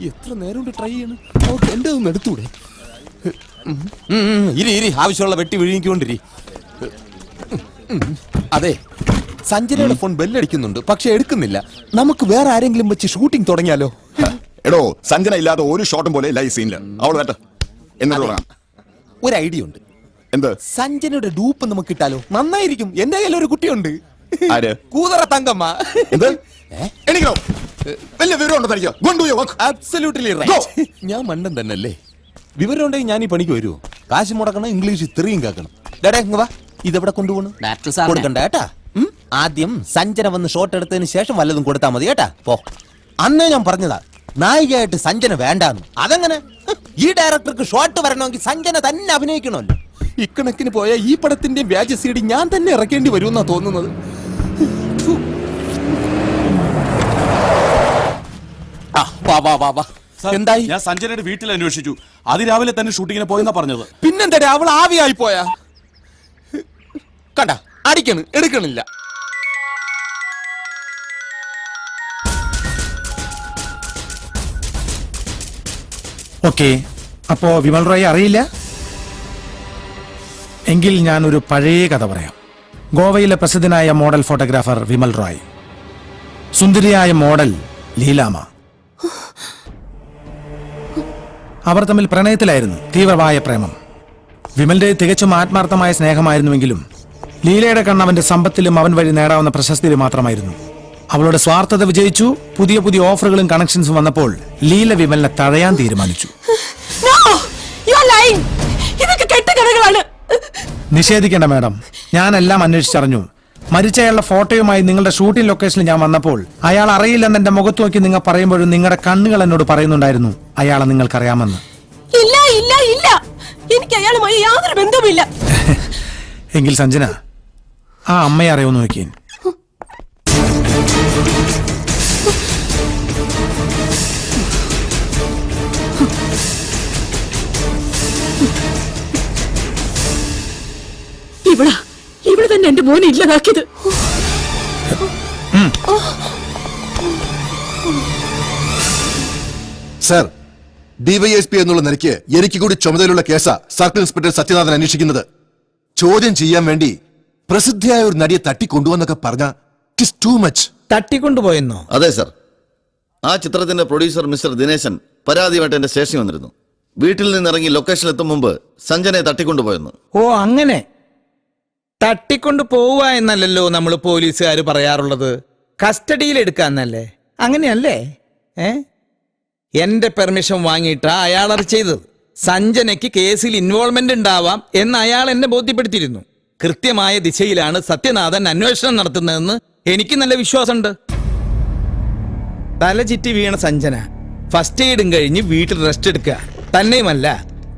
എത്ര നേരം കൊണ്ട് ട്രൈ ചെയ്യണം. എന്റെ ഒന്ന് എടുത്തൂടെ? ഇരി ആവശ്യമുള്ള വെട്ടി വിഴുങ്ങിക്കൊണ്ടിരി. അതെ, സഞ്ജനയുടെ ഫോൺ ബെല്ലടിക്കുന്നുണ്ട്, പക്ഷെ എടുക്കുന്നില്ല. നമുക്ക് വേറെ ആരെങ്കിലും വെച്ച് ഷൂട്ടിംഗ് തുടങ്ങിയാലോ? എടോ, സഞ്ജന ഇല്ലാതെ ഒരു ഷോട്ടും പോലെ ഇല്ല ഈ സീനില്. അവള് വേണ്ട എന്നിട്ട് പറയാം. ഒരു ഐഡിയ ഉണ്ട്. എന്ത്? സഞ്ജനയുടെ ഡൂപ്പ് നമുക്ക് ഇട്ടാലോ? നന്നായിരിക്കും. എന്റെ കയ്യിൽ ഒരു കുട്ടിയുണ്ട്. ആര്? കൂതറ തങ്കമ്മ. എന്ത്? എനിക്കോ വലിയ വിവരം ഉണ്ടോ തനിക്ക്? Absolutely right. ഞാൻ മണ്ടൻ തന്നെയല്ലേ? വിവരം ഉണ്ടെങ്കിൽ ഞാൻ ഈ പണിക്ക് വരുമോ? കാശ് മുടക്കണം, ഇംഗ്ലീഷ് ഇത്രയും കേൾക്കണം. വാ, ഇതെവിടെ കൊണ്ടുപോകണം? കൊടുക്കണ്ട കേട്ടാ. ആദ്യം സഞ്ജന വന്ന് ഷോട്ട് എടുത്തതിന് ശേഷം വല്ലതും കൊടുത്താൽ മതി കേട്ടാ. പോ. അന്നേ ഞാൻ പറഞ്ഞതാ നായികയായിട്ട് സഞ്ജന വേണ്ടാന്ന്. അതെങ്ങനെ? ഈ ഡയറക്ടർക്ക് ഷോട്ട് വരണമെങ്കിൽ സഞ്ജന തന്നെ അഭിനയിക്കണമല്ലോ. ഇക്കണക്കിന് പോയ ഈ പടത്തിന്റെ വ്യാജ സീഡി ഞാൻ തന്നെ ഇറക്കേണ്ടി വരുമെന്നാ തോന്നുന്നത്. എന്തായി? ഞാൻ സഞ്ജനയുടെ വീട്ടിൽ അന്വേഷിച്ചു. അതിരാവിലെ തന്നെ ഷൂട്ടിങ്ങിന് പോയെന്നാ പറഞ്ഞത്. പിന്നെന്താ അവൾ ആവിയായി പോയാ? കണ്ട അടിക്കണ്, എടുക്കണില്ല. ഓക്കെ, അപ്പോ വിമൽ റോയെ അറിയില്ല എങ്കിൽ ഞാനൊരു പഴയ കഥ പറയാം. ഗോവയിലെ പ്രസിദ്ധനായ മോഡൽ ഫോട്ടോഗ്രാഫർ വിമൽ റോയ്, സുന്ദരിയായ മോഡൽ ലീലാമ. അവർ തമ്മിൽ പ്രണയത്തിലായിരുന്നു. തീവ്രമായ പ്രേമം. വിമലിന്റെ തികച്ചും ആത്മാർത്ഥമായ സ്നേഹമായിരുന്നുവെങ്കിലും ലീലയുടെ കണ്ണവന്റെ സമ്പത്തിലും അവൻ വഴി നേടാവുന്ന പ്രശസ്തിയിലും മാത്രമായിരുന്നു. അവളുടെ സ്വാർത്ഥത വിജയിച്ചു. പുതിയ പുതിയ ഓഫറുകളും കണക്ഷൻസും വന്നപ്പോൾ ലീല വിമലിനെ തഴയാൻ തീരുമാനിച്ചു. നിഷേധിക്കേണ്ട മാഡം, ഞാനെല്ലാം അന്വേഷിച്ചറിഞ്ഞു. മരിച്ചയാളുടെ ഫോട്ടോയുമായി നിങ്ങളുടെ ഷൂട്ടിംഗ് ലൊക്കേഷനിൽ ഞാൻ വന്നപ്പോൾ അയാൾ അറിയില്ലെന്ന് എന്റെ മുഖത്ത് നോക്കി നിങ്ങൾ പറയുമ്പോഴും നിങ്ങളുടെ കണ്ണുകൾ എന്നോട് പറയുന്നുണ്ടായിരുന്നു അയാളെ നിങ്ങൾക്കറിയാമെന്ന്. ഇല്ല ഇല്ല ഇല്ല, എനിക്ക് അയാളുമായി യാതൊരു ബന്ധവുമില്ല. എങ്കിൽ സഞ്ജന, ആ അമ്മയെ അറിയുമെന്ന് നോക്കിയേ. ഇവിടെ തന്നെ എന്റെ മോനെ ഇല്ലാതാക്കിയത്. സർ, ഡിവൈഎസ്പി എന്നുള്ള നിലയ്ക്ക് എനിക്ക് കൂടി ചുമതലയുള്ള കേസാ സർക്കിൾ ഇൻസ്പെക്ടർ സത്യനാഥൻ അന്വേഷിക്കുന്നത്. ചോദ്യം ചെയ്യാൻ വേണ്ടി പ്രസിദ്ധിയായ ഒരു നടിയെ തട്ടിക്കൊണ്ടുവന്നൊക്കെ പറഞ്ഞ ടു മച്ച്. തട്ടിക്കൊണ്ടുപോയെന്നോ? അതെ സർ. ആ ചിത്രത്തിന്റെ പ്രൊഡ്യൂസർ മിസ്റ്റർ ദിനേശൻ പരാതിയുമായിട്ട് എന്റെ സ്റ്റേഷനിൽ വന്നിരുന്നു. വീട്ടിൽ നിന്നിറങ്ങി ലൊക്കേഷനിൽ എത്തും മുമ്പ് സഞ്ജനയെ തട്ടിക്കൊണ്ടുപോയെന്ന്. ഓ, അങ്ങനെ തട്ടിക്കൊണ്ടു പോവുക എന്നല്ലല്ലോ നമ്മൾ പോലീസുകാർ പറയാറുള്ളത്. കസ്റ്റഡിയിൽ എടുക്കാന്നല്ലേ? അങ്ങനെയല്ലേ? എന്റെ പെർമിഷൻ വാങ്ങിയിട്ടാ അയാൾ അത് ചെയ്തത്. സഞ്ജനയ്ക്ക് കേസിൽ ഇൻവോൾവ്മെന്റ് ഉണ്ടാവാം എന്ന് അയാൾ എന്നെ ബോധ്യപ്പെടുത്തിയിരുന്നു. കൃത്യമായ ദിശയിലാണ് സത്യനാഥൻ അന്വേഷണം നടത്തുന്നതെന്ന് എനിക്ക് നല്ല വിശ്വാസമുണ്ട്. തല ചുറ്റി വീണ സഞ്ജന ഫസ്റ്റ് എയ്ഡും കഴിഞ്ഞ് വീട്ടിൽ റെസ്റ്റ് എടുക്കുക. തന്നെയുമല്ല,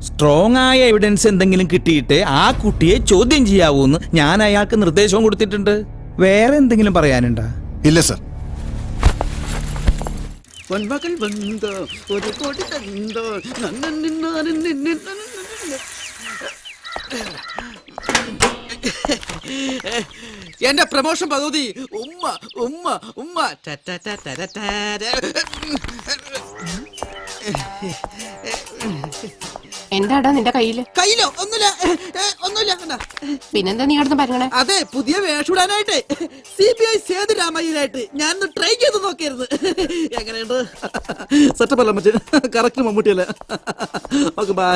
സ്ട്രോങ് ആയ എവിഡൻസ് എന്തെങ്കിലും കിട്ടിയിട്ട് ആ കുട്ടിയെ ചോദ്യം ചെയ്യാവൂന്ന് ഞാൻ അയാൾക്ക് നിർദ്ദേശവും കൊടുത്തിട്ടുണ്ട്. വേറെ എന്തെങ്കിലും പറയാനുണ്ടോ? ഇല്ല സർ. എന്റെ പ്രമോഷൻ പദ്ധതി ഉമ്മ ഉമ്മ ഉമ്മ. എന്താടാ നിന്റെ കയ്യില്? കയ്യിലോ? ഒന്നുമില്ല ഒന്നുമില്ല. പിന്നെന്താ നീ അടുത്ത് പറഞ്ഞേ? അതെ, പുതിയ വേഷമിടാനായിട്ട് CBI സേതുരാമയ്യനായിട്ട് ഞാൻ ട്രൈ ചെയ്ത് നോക്കിയിരുന്നു. എങ്ങനെയുണ്ട്? സെറ്റപ്പ് അല്ല മറ്റേ കറക്റ്റ് മമ്മൂട്ടിയല്ലേ? Okay, bye.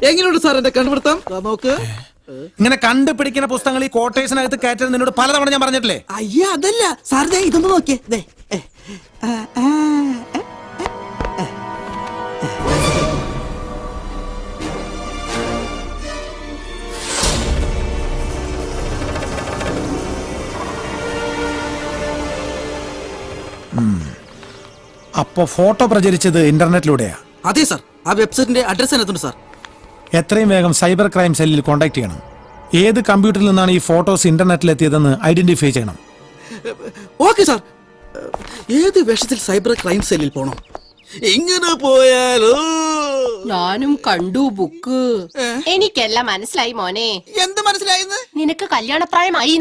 എങ്ങനെയുണ്ട് സാർ എന്റെ കണ്ടുപിടുത്തം? നോക്ക്. ഇങ്ങനെ കണ്ടുപിടിക്കുന്ന പുസ്തകങ്ങൾ ഈ കോട്ടേഴ്സിനകത്ത് കയറ്റത് നിന്നോട് പലതവണ ഞാൻ പറഞ്ഞിട്ടില്ലേ? അയ്യോ, അതല്ല സാർ, ഇതൊന്ന് നോക്കിയേ. അപ്പോ ഫോട്ടോ പ്രചരിച്ചത് ഇന്റർനെറ്റിലൂടെയാ? അതെ സാർ. ആ വെബ്സൈറ്റിന്റെ അഡ്രസ് അതിനകത്തുണ്ട് സാർ. എത്രയും വേഗം സൈബർ ക്രൈം സെല്ലിൽ കോൺടാക്ട് ചെയ്യണം. ഏത് കമ്പ്യൂട്ടറിൽ നിന്നാണ് ഈ ഫോട്ടോസ് ഇന്റർനെറ്റിൽ എത്തിയതെന്ന് ഐഡന്റിഫൈ ചെയ്യണം. Okay sir. ഏത് വേഷത്തിൽ സൈബർ ക്രൈം സെല്ലിൽ പോണം? ഇങ്ങനെ പോയാലോ? ഞാനും കണ്ടു ബുക്ക്. എനിക്കെല്ലാം മനസ്സിലായി മോനെ. എന്ത് മനസ്സിലായിന്ന്? നിനക്ക് കല്യാണപ്രായമായി.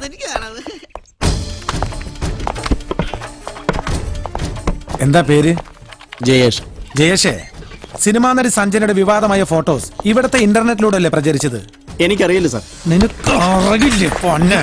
എനിക്ക് കാണാതെ. എന്താ പേര്? ജയേഷ്. ജയേഷേ, സിനിമാ നടി സഞ്ജനയുടെ വിവാദമായ ഫോട്ടോസ് ഇവിടുത്തെ ഇന്റർനെറ്റിലൂടെ അല്ലേ പ്രചരിച്ചത്? എനിക്കറിയില്ല സാർ. നിനക്ക് അറിയില്ലേ പൊന്നെ?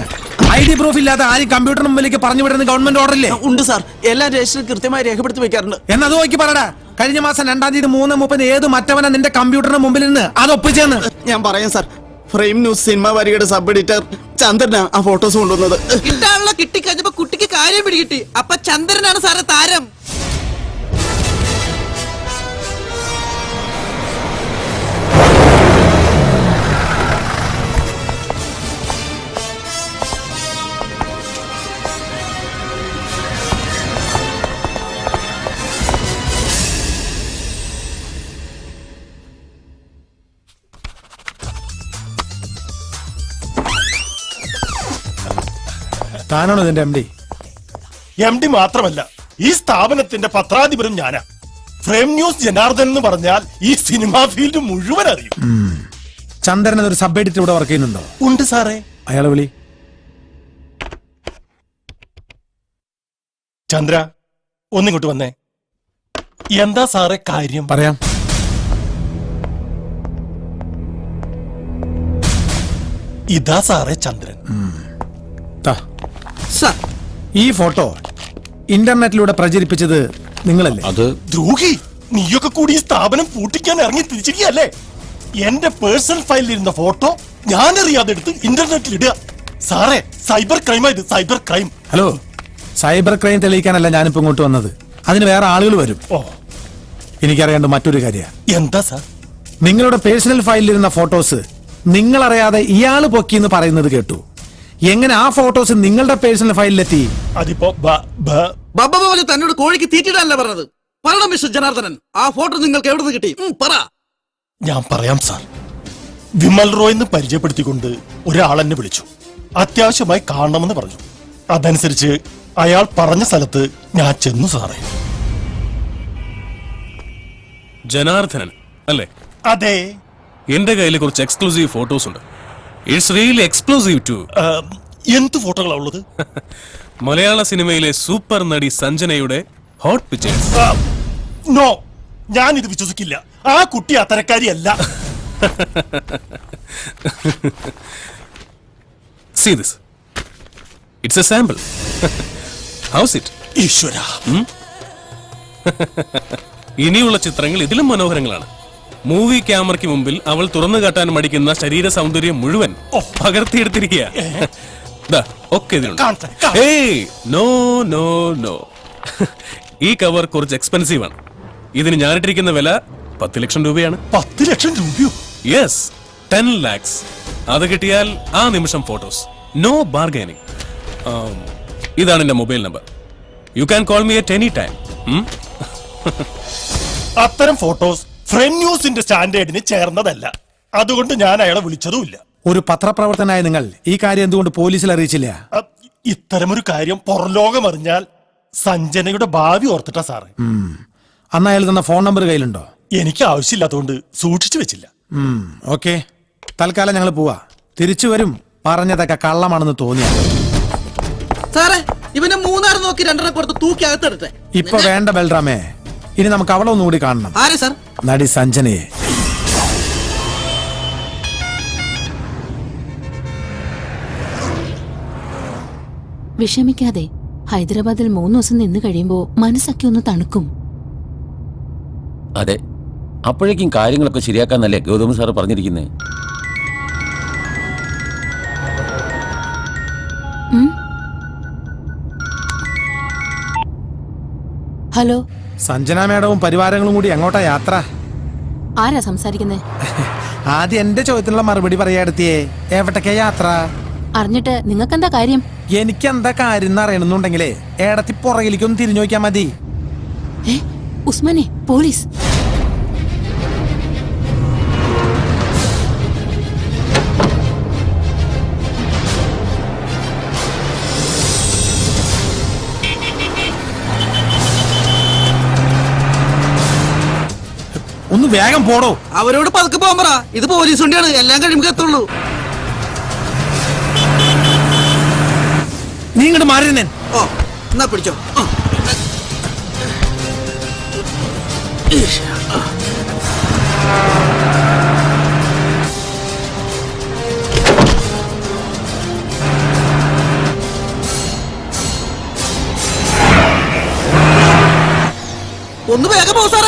ID പ്രൂഫ് ഇല്ലാതെ ആരും കമ്പ്യൂട്ടറിന് മുമ്പിലേക്ക് പറഞ്ഞു വിടുന്ന ഗവൺമെന്റ് ഓർഡർ ഇല്ലേ? ഉണ്ട് സാർ, എല്ലാ രജിസ്റ്ററും കൃത്യമായി രേഖപ്പെടുത്തി വെക്കാറുണ്ട്. എന്നത് നോക്കി പറടാ. കഴിഞ്ഞ മാസം 2-ാം തീയതി 3:30 ഏത് മറ്റവനാ നിന്റെ കമ്പ്യൂട്ടറിന് മുമ്പിൽ നിന്ന് അത് ഒപ്പിച്ചെന്ന്? ഞാൻ പറയാം സാർ. ഫ്രെയിം ന്യൂസ് സിനിമ വാരികയുടെ സബ് എഡിറ്റർ ചന്ദ്രനാ ആ ഫോട്ടോസ് കൊണ്ടുവന്നത്. കിട്ടാനുള്ള കിട്ടിക്കഴിഞ്ഞപ്പോ കുട്ടിക്ക് കാര്യം പിടികിട്ടി. അപ്പൊ ചന്ദ്രനാണ് സാറേ താരം. താനാണോ ഇതിന്റെ MD? MD മാത്രമല്ല, ഈ സ്ഥാപനത്തിന്റെ പത്രാധിപരും ഞാനാ. ഫ്രെയിം ന്യൂസ് ജനാർദ്ദൻ എന്ന് പറഞ്ഞാൽ ഈ സിനിമാ ഫീൽഡ് മുഴുവൻ അറിയും. ചന്ദ്രൻ എന്നൊരു സബ് എഡിറ്റർ ഇവിടെ വർക്ക് ചെയ്യുന്നുണ്ടോ? ഉണ്ട് സാറേ. അയാളെ വിളി. ചന്ദ്ര, ഒന്നിങ്ങോട്ട് വന്നേ. എന്താ സാറേ കാര്യം? പറയാം. ഇതാ സാറേ ചന്ദ്രൻ. ദാ, സാർ, ഈ ഫോട്ടോ ഇന്റർനെറ്റിലൂടെ പ്രചരിപ്പിച്ചത് നിങ്ങളല്ലേ? അത് ദ്രോഹി, നീയൊക്കെ കൂടി ഈ സ്ഥാപനം പൂട്ടിക്കാൻ ഇറങ്ങി തിരിച്ചിരിക്കല്ലേ? എന്റെ പേഴ്സണൽ ഫയലിൽ ഇരുന്ന ഫോട്ടോ ഞാനറിയാതെ എടുത്ത് ഇന്റർനെറ്റിൽ ഇടുക. സാറേ, സൈബർ ക്രൈമാ ഇത്, cyber crime. Hello, cyber crime തെളിയിക്കാനല്ല ഞാനിപ്പോ ഇങ്ങോട്ട് വന്നത്. അതിന് വേറെ ആളുകൾ വരും. ഓ, എനിക്കറിയാണ്ട് മറ്റൊരു കാര്യം. എന്താ സാർ? നിങ്ങളുടെ പേഴ്സണൽ ഫയലിലിരുന്ന ഫോട്ടോസ് നിങ്ങളറിയാതെ ഇയാള് പൊക്കിന്ന് പറയുന്നത് കേട്ടു. എങ്ങനെ ആ ഫോട്ടോസ് നിങ്ങളുടെ പേഴ്സണൽ ഫയലിലെത്തി? അതിപ്പോ ബബ്ബ പോലെ തന്നോട് കോഴിക്ക് തീറ്റിടാനല്ല പറഞ്ഞത്. പറയണം മിസ്റ്റർ ജനാർദ്ദനൻ, ആ ഫോട്ടോ നിങ്ങൾക്ക് എവിടെ നിന്ന് കിട്ടി? പറ. ഞാൻ പറയാം സാർ. വിമൽ റോയ് എന്ന് പരിചയപ്പെടുത്തിക്കൊണ്ട് ഒരാൾ എന്നെ വിളിച്ചു. അത്യാവശ്യമായി കാണണമെന്ന് പറഞ്ഞു. അതനുസരിച്ച് അയാൾ പറഞ്ഞ സ്ഥലത്ത് ഞാൻ ചെന്നു സാറേ. ജനാർദ്ദനൻ അല്ലേ? അതെ. എന്റെ കയ്യിൽ കുറച്ച് എക്സ്ക്ലൂസീവ് ഫോട്ടോസ് ഉണ്ട്. It's really exclusive too. എന്ത് ഫോട്ടോകളാ ഉള്ളത്? മലയാള സിനിമയിലെ സൂപ്പർ നടി സഞ്ജനയുടെ ഹോട്ട് പിക്ചേഴ്സ്. നോ, ഞാൻ ഇത് വിശ്വസിക്കില്ല. ആ കുട്ടി അത്തരക്കാരിയല്ല. See this. It's a sample. How's it? ഈശ്വര, ഇനിയുള്ള ചിത്രങ്ങൾ ഇതിലും മനോഹരങ്ങളാണ്. മൂവി ക്യാമറയ്ക്ക് മുമ്പിൽ അവൾ തുറന്നു കാട്ടാൻ മടിക്കുന്ന ശരീര സൗന്ദര്യം മുഴുവൻ പകർത്തിയെടുത്തിരിക്കുക. ഒക്കെ ഇതിലുണ്ട്. ഏയ്, നോ നോ നോ. ഈ കവർ കുറച്ച് എക്സ്പെൻസീവ് ആണ്. ഇതിന് ഞാനിട്ടിരിക്കുന്ന വില 10 ലക്ഷം രൂപയാണ്. 10 ലക്ഷം രൂപയോ? Yes, 10 lakhs. അത് കിട്ടിയാൽ ആ നിമിഷം ഫോട്ടോസ്. No bargaining. ഇതാണ് എന്റെ mobile number. You can call me at any time. അത്തരം ഫോട്ടോസ് ഫ്രെയിം ന്യൂസിന്റെ സ്റ്റാൻഡേർഡിന് ചേർന്നതല്ല. അതുകൊണ്ട് ഞാൻ അയാളെ വിളിച്ചതുമില്ല. ഒരു പത്രപ്രവർത്തനായ നിങ്ങൾ ഈ കാര്യം എന്തുകൊണ്ട് പോലീസിൽ അറിയിച്ചില്ല? ഇത്തരമൊരു കാര്യം പുറംലോകം അറിഞ്ഞാൽ സഞ്ജനയുടെ ഭാവി ഓർത്തിട്ടാ സാറേ. അന്ന് അയാൾ തന്ന ഫോൺ നമ്പർ കയ്യിലുണ്ടോ? എനിക്ക് ആവശ്യമില്ലാത്തതുകൊണ്ട് സൂക്ഷിച്ചു വെച്ചില്ല. ഓക്കെ, തൽക്കാലം ഞങ്ങൾ പോവാ. തിരിച്ചു വരും. പറഞ്ഞതൊക്കെ കള്ളമാണെന്ന് തോന്നിയ സാറേ, ഇവനെ 3 നോക്കി 2 കൊടുത്ത് തൂക്കി അകത്തെടുത്തെ. ഇപ്പൊ വേണ്ട ബൽറാമേ, ഇനി നമുക്ക് അവളെ ഒന്നുകൂടി കാണണം. ആരെ സാർ? നടി സഞ്ജനയെ. വിഷമിക്കാതെ. ഹൈദരാബാദിൽ 3 ദിവസം നിന്ന് കഴിയുമ്പോ മനസ്സൊക്കെ ഒന്ന് തണുക്കും. അതെ, അപ്പോഴേക്കും കാര്യങ്ങളൊക്കെ ശരിയാക്കാന്നല്ലേ ഗൗതം സാറ് പറഞ്ഞിരിക്കുന്നേ. ഹലോ, സഞ്ജന മേഡവും പരിവാരങ്ങളും കൂടി എങ്ങോട്ടാ യാത്ര? ആരാ സംസാരിക്കുന്നേ? ആദ്യം എന്റെ ചോദ്യത്തിനുള്ള മറുപടി പറയാടുത്തിയേ. എവിടേക്കാ യാത്ര? അറിഞ്ഞിട്ട് നിങ്ങൾക്കെന്താ കാര്യം? എനിക്കെന്താ കാര്യം എന്ന് അറിയണമെന്നുണ്ടെങ്കിലേ ഏടത്തി പുറകിലേക്കൊന്ന് തിരിഞ്ഞു നോക്കിയാ മതി. ഉസ്മാനെ, പോലീസ്. ഒന്ന് വേഗം പോടോ. അവരോട് പതുക്കെ പോകാൻ പറ. ഇത് പോലീസ് വണ്ടിയാണ്, എല്ലാം കഴിയുമ്പോൾ എത്തുള്ളൂ. നീ ഇങ്ങോട്ട് മാറിയിരുന്നേ. ഓ എന്നാ പിടിച്ചോ. ഒന്ന് വേഗം പോ സാറേ.